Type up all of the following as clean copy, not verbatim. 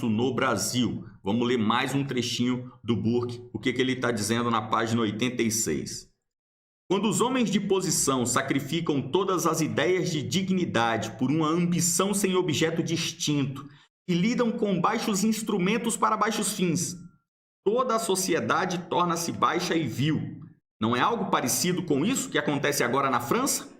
isso no Brasil. Vamos ler mais um trechinho do Burke, o que ele está dizendo na página 86. Quando os homens de posição sacrificam todas as ideias de dignidade por uma ambição sem objeto distinto e lidam com baixos instrumentos para baixos fins, toda a sociedade torna-se baixa e vil. Não é algo parecido com isso que acontece agora na França?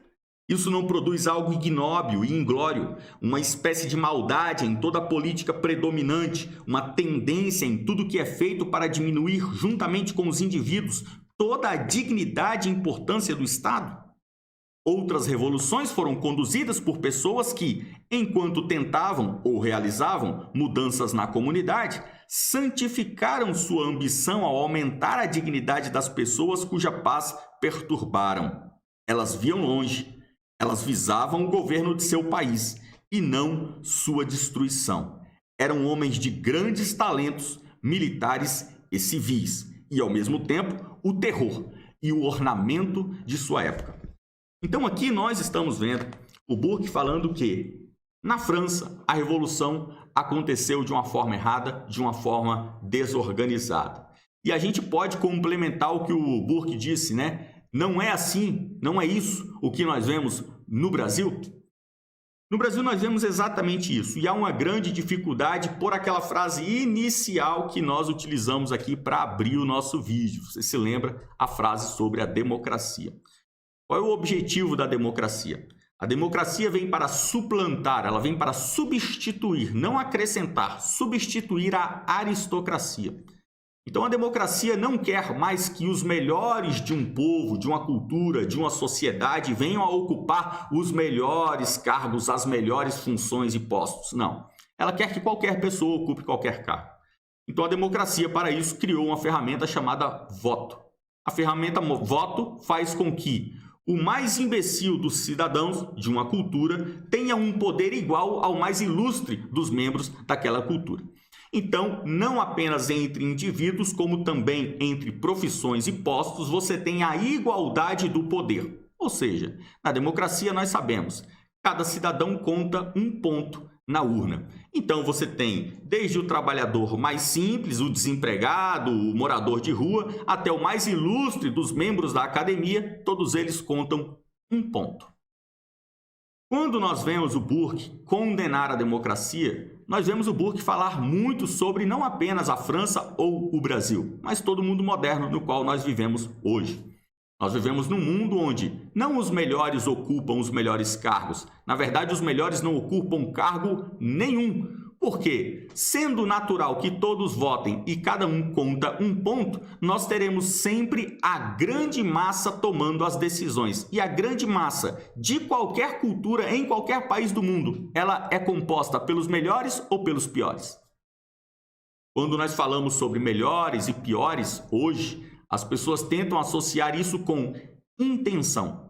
Isso não produz algo ignóbil e inglório, uma espécie de maldade em toda a política predominante, uma tendência em tudo que é feito para diminuir, juntamente com os indivíduos, toda a dignidade e importância do Estado? Outras revoluções foram conduzidas por pessoas que, enquanto tentavam ou realizavam mudanças na comunidade, santificaram sua ambição ao aumentar a dignidade das pessoas cuja paz perturbaram. Elas viam longe, elas visavam o governo de seu país e não sua destruição. Eram homens de grandes talentos militares e civis e, ao mesmo tempo, o terror e o ornamento de sua época. Então aqui nós estamos vendo o Burke falando que na França a revolução aconteceu de uma forma errada, de uma forma desorganizada. E a gente pode complementar o que o Burke disse, né? Não é assim, não é isso o que nós vemos no Brasil? No Brasil nós vemos exatamente isso. E há uma grande dificuldade por aquela frase inicial que nós utilizamos aqui para abrir o nosso vídeo. Você se lembra a frase sobre a democracia. Qual é o objetivo da democracia? A democracia vem para suplantar, ela vem para substituir, não acrescentar, substituir a aristocracia. Então a democracia não quer mais que os melhores de um povo, de uma cultura, de uma sociedade venham a ocupar os melhores cargos, as melhores funções e postos. Não. Ela quer que qualquer pessoa ocupe qualquer cargo. Então a democracia, para isso, criou uma ferramenta chamada voto. A ferramenta voto faz com que o mais imbecil dos cidadãos de uma cultura tenha um poder igual ao mais ilustre dos membros daquela cultura. Então, não apenas entre indivíduos, como também entre profissões e postos, você tem a igualdade do poder. Ou seja, na democracia nós sabemos, cada cidadão conta um ponto na urna. Então você tem desde o trabalhador mais simples, o desempregado, o morador de rua, até o mais ilustre dos membros da academia, todos eles contam um ponto. Quando nós vemos o Burke condenar a democracia, nós vemos o Burke falar muito sobre não apenas a França ou o Brasil, mas todo o mundo moderno no qual nós vivemos hoje. Nós vivemos num mundo onde não os melhores ocupam os melhores cargos. Na verdade, os melhores não ocupam cargo nenhum. Porque, sendo natural que todos votem e cada um conta um ponto, nós teremos sempre a grande massa tomando as decisões. E a grande massa de qualquer cultura em qualquer país do mundo, ela é composta pelos melhores ou pelos piores? Quando nós falamos sobre melhores e piores hoje, as pessoas tentam associar isso com intenção,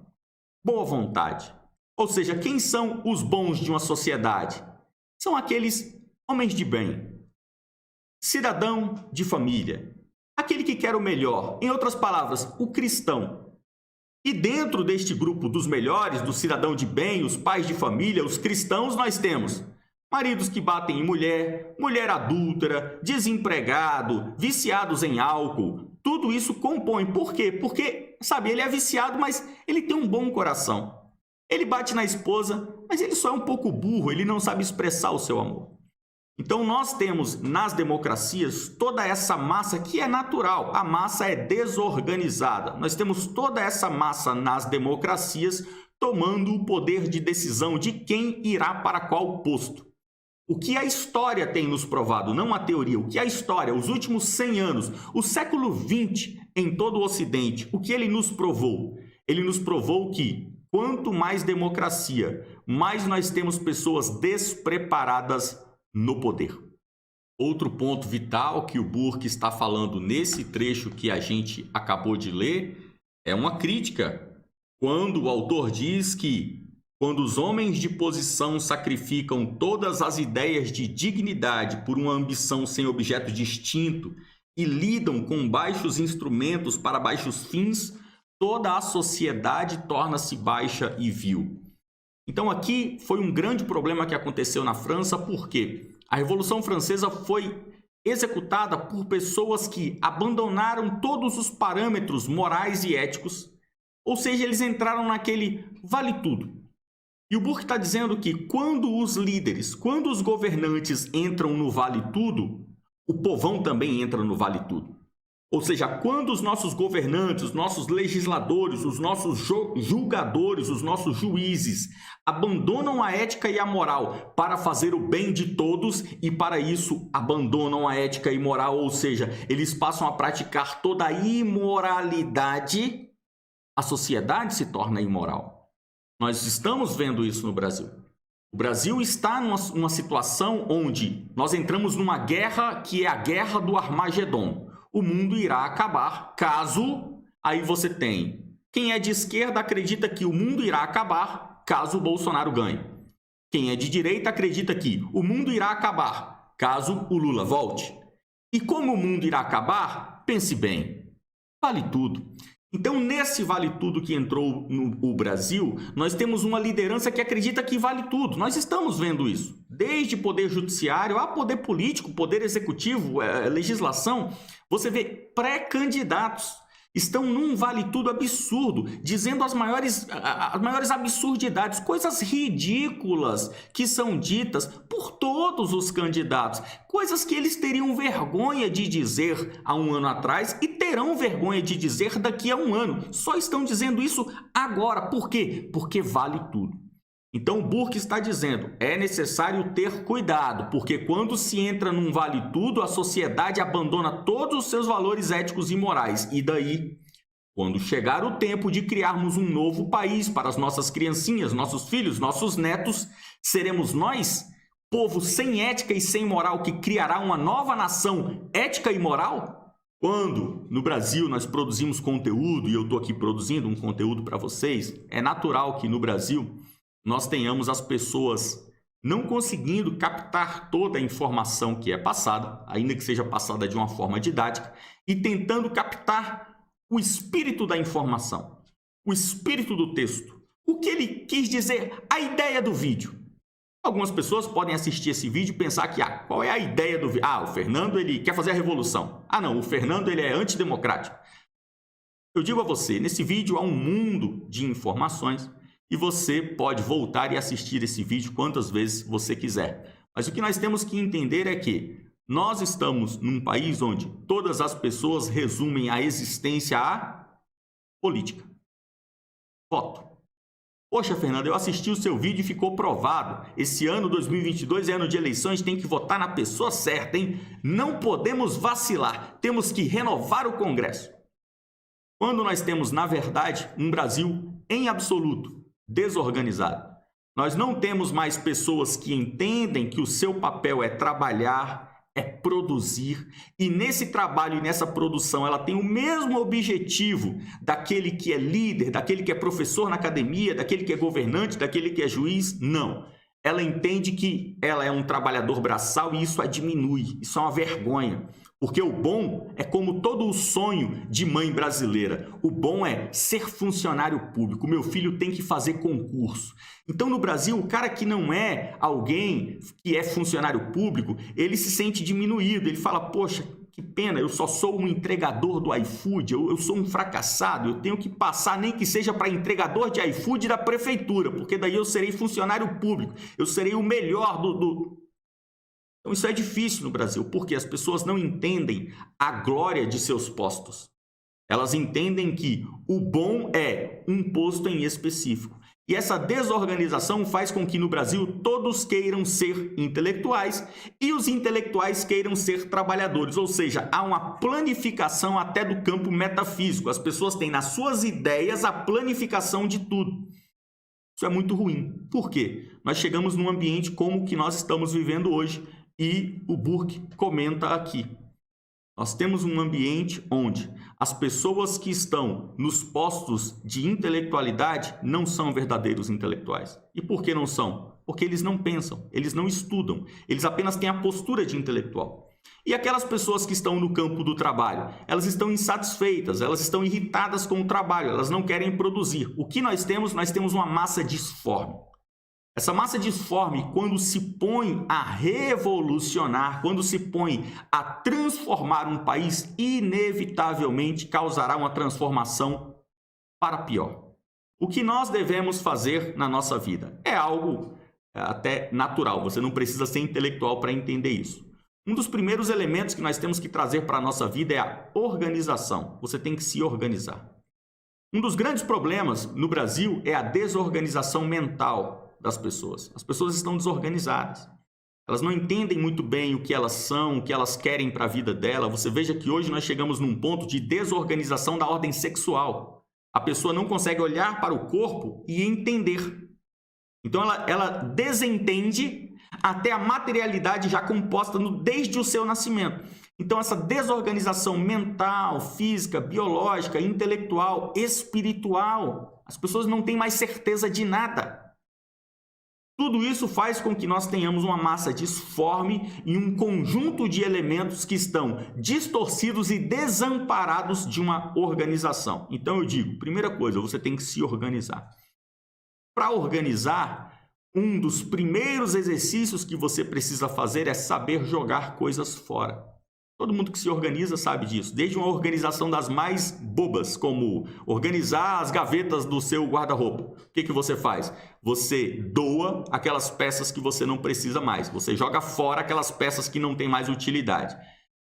boa vontade. Ou seja, quem são os bons de uma sociedade? São aqueles homens de bem, cidadão de família, aquele que quer o melhor. Em outras palavras, o cristão. E dentro deste grupo dos melhores, do cidadão de bem, os pais de família, os cristãos, nós temos maridos que batem em mulher, mulher adúltera, desempregado, viciados em álcool. Tudo isso compõe. Por quê? Porque, sabe, ele é viciado, mas ele tem um bom coração. Ele bate na esposa, mas ele só é um pouco burro, ele não sabe expressar o seu amor. Então nós temos nas democracias toda essa massa que é natural, a massa é desorganizada. Nós temos toda essa massa nas democracias tomando o poder de decisão de quem irá para qual posto. O que a história tem nos provado, não a teoria, o que a história, os últimos 100 anos, o século XX em todo o Ocidente, o que ele nos provou? Ele nos provou que quanto mais democracia, mais nós temos pessoas despreparadas no poder. Outro ponto vital que o Burke está falando nesse trecho que a gente acabou de ler é uma crítica, quando o autor diz que quando os homens de posição sacrificam todas as ideias de dignidade por uma ambição sem objeto distinto e lidam com baixos instrumentos para baixos fins, toda a sociedade torna-se baixa e vil. Então aqui foi um grande problema que aconteceu na França, porque A Revolução Francesa foi executada por pessoas que abandonaram todos os parâmetros morais e éticos, ou seja, eles entraram naquele vale tudo. E o Burke está dizendo que quando os líderes, quando os governantes entram no vale tudo, o povão também entra no vale tudo. Ou seja, quando os nossos governantes, os nossos legisladores, os nossos julgadores, os nossos juízes abandonam a ética e a moral para fazer o bem de todos e para isso abandonam a ética e moral, ou seja, eles passam a praticar toda a imoralidade, a sociedade se torna imoral. Nós estamos vendo isso no Brasil. O Brasil está numa situação onde nós entramos numa guerra que é a guerra do Armagedon. O mundo irá acabar caso... Aí você tem... Quem é de esquerda acredita que o mundo irá acabar caso o Bolsonaro ganhe. Quem é de direita acredita que o mundo irá acabar caso o Lula volte. E como o mundo irá acabar, pense bem, vale tudo. Então, nesse vale tudo que entrou no Brasil, nós temos uma liderança que acredita que vale tudo. Nós estamos vendo isso. Desde poder judiciário a poder político, poder executivo, legislação, você vê pré-candidatos estão num vale tudo absurdo, dizendo as maiores absurdidades, coisas ridículas que são ditas por todos os candidatos, coisas que eles teriam vergonha de dizer há um ano atrás e terão vergonha de dizer daqui a um ano. Só estão dizendo isso agora. Por quê? Porque vale tudo. Então, o Burke está dizendo, é necessário ter cuidado, porque quando se entra num vale tudo, a sociedade abandona todos os seus valores éticos e morais. E daí, quando chegar o tempo de criarmos um novo país para as nossas criancinhas, nossos filhos, nossos netos, seremos nós, povo sem ética e sem moral, que criará uma nova nação ética e moral? Quando no Brasil nós produzimos conteúdo, e eu estou aqui produzindo um conteúdo para vocês, é natural que no Brasil nós tenhamos as pessoas não conseguindo captar toda a informação que é passada, ainda que seja passada de uma forma didática, e tentando captar o espírito da informação, o espírito do texto, o que ele quis dizer, a ideia do vídeo. Algumas pessoas podem assistir esse vídeo e pensar que, qual é a ideia do vídeo? O Fernando ele quer fazer a revolução. Não, o Fernando ele é antidemocrático. Eu digo a você, nesse vídeo há um mundo de informações, e você pode voltar e assistir esse vídeo quantas vezes você quiser. Mas o que nós temos que entender é que nós estamos num país onde todas as pessoas resumem a existência à política. Voto. Poxa, Fernando, eu assisti o seu vídeo e ficou provado. Esse ano 2022 é ano de eleições, tem que votar na pessoa certa, hein? Não podemos vacilar, temos que renovar o Congresso. Quando nós temos, na verdade, um Brasil em absoluto desorganizado. Nós não temos mais pessoas que entendem que o seu papel é trabalhar, é produzir, e nesse trabalho e nessa produção ela tem o mesmo objetivo daquele que é líder, daquele que é professor na academia, daquele que é governante, daquele que é juiz. Não. Ela entende que ela é um trabalhador braçal e isso a diminui, isso é uma vergonha. Porque o bom é como todo o sonho de mãe brasileira. O bom é ser funcionário público. Meu filho tem que fazer concurso. Então, no Brasil, o cara que não é alguém que é funcionário público, ele se sente diminuído. Ele fala, poxa, que pena, eu só sou um entregador do iFood, eu sou um fracassado, eu tenho que passar nem que seja para entregador de iFood da prefeitura, porque daí eu serei funcionário público, eu serei o melhor do... Então isso é difícil no Brasil, porque as pessoas não entendem a glória de seus postos. Elas entendem que o bom é um posto em específico. E essa desorganização faz com que no Brasil todos queiram ser intelectuais e os intelectuais queiram ser trabalhadores. Ou seja, há uma planificação até do campo metafísico. As pessoas têm nas suas ideias a planificação de tudo. Isso é muito ruim. Por quê? Nós chegamos num ambiente como o que nós estamos vivendo hoje. E o Burke comenta aqui. Nós temos um ambiente onde as pessoas que estão nos postos de intelectualidade não são verdadeiros intelectuais. E por que não são? Porque eles não pensam, eles não estudam, eles apenas têm a postura de intelectual. E aquelas pessoas que estão no campo do trabalho, elas estão insatisfeitas, elas estão irritadas com o trabalho, elas não querem produzir. O que nós temos? Nós temos uma massa disforme. Essa massa disforme, quando se põe a revolucionar, quando se põe a transformar um país, inevitavelmente causará uma transformação para pior. O que nós devemos fazer na nossa vida? É algo até natural, você não precisa ser intelectual para entender isso. Um dos primeiros elementos que nós temos que trazer para a nossa vida é a organização. Você tem que se organizar. Um dos grandes problemas no Brasil é a desorganização mental das pessoas. As pessoas estão desorganizadas. Elas não entendem muito bem o que elas são, o que elas querem para a vida dela. Você veja que hoje nós chegamos num ponto de desorganização da ordem sexual. A pessoa não consegue olhar para o corpo e entender. Então ela desentende até a materialidade já composta desde o seu nascimento. Então essa desorganização mental, física, biológica, intelectual, espiritual, as pessoas não têm mais certeza de nada. Tudo isso faz com que nós tenhamos uma massa disforme e um conjunto de elementos que estão distorcidos e desamparados de uma organização. Então eu digo, primeira coisa, você tem que se organizar. Para organizar, um dos primeiros exercícios que você precisa fazer é saber jogar coisas fora. Todo mundo que se organiza sabe disso, desde uma organização das mais bobas, como organizar as gavetas do seu guarda-roupa. O que você faz? Você doa aquelas peças que você não precisa mais, você joga fora aquelas peças que não têm mais utilidade.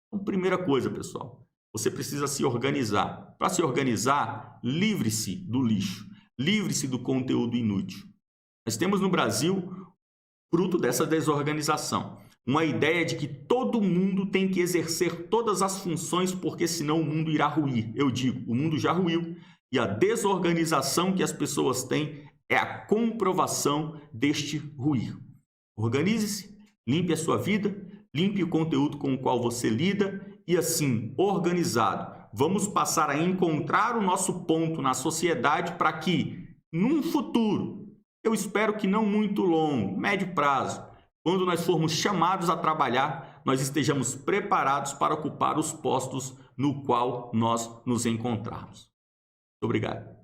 Então, primeira coisa, pessoal, você precisa se organizar. Para se organizar, livre-se do lixo, livre-se do conteúdo inútil. Nós temos no Brasil, fruto dessa desorganização, uma ideia de que todo mundo tem que exercer todas as funções porque senão o mundo irá ruir. Eu digo, o mundo já ruiu e a desorganização que as pessoas têm é a comprovação deste ruir. Organize-se, limpe a sua vida, limpe o conteúdo com o qual você lida e assim, organizado, vamos passar a encontrar o nosso ponto na sociedade para que, num futuro, eu espero que não muito longo, médio prazo, quando nós formos chamados a trabalhar, nós estejamos preparados para ocupar os postos no qual nós nos encontrarmos. Muito obrigado.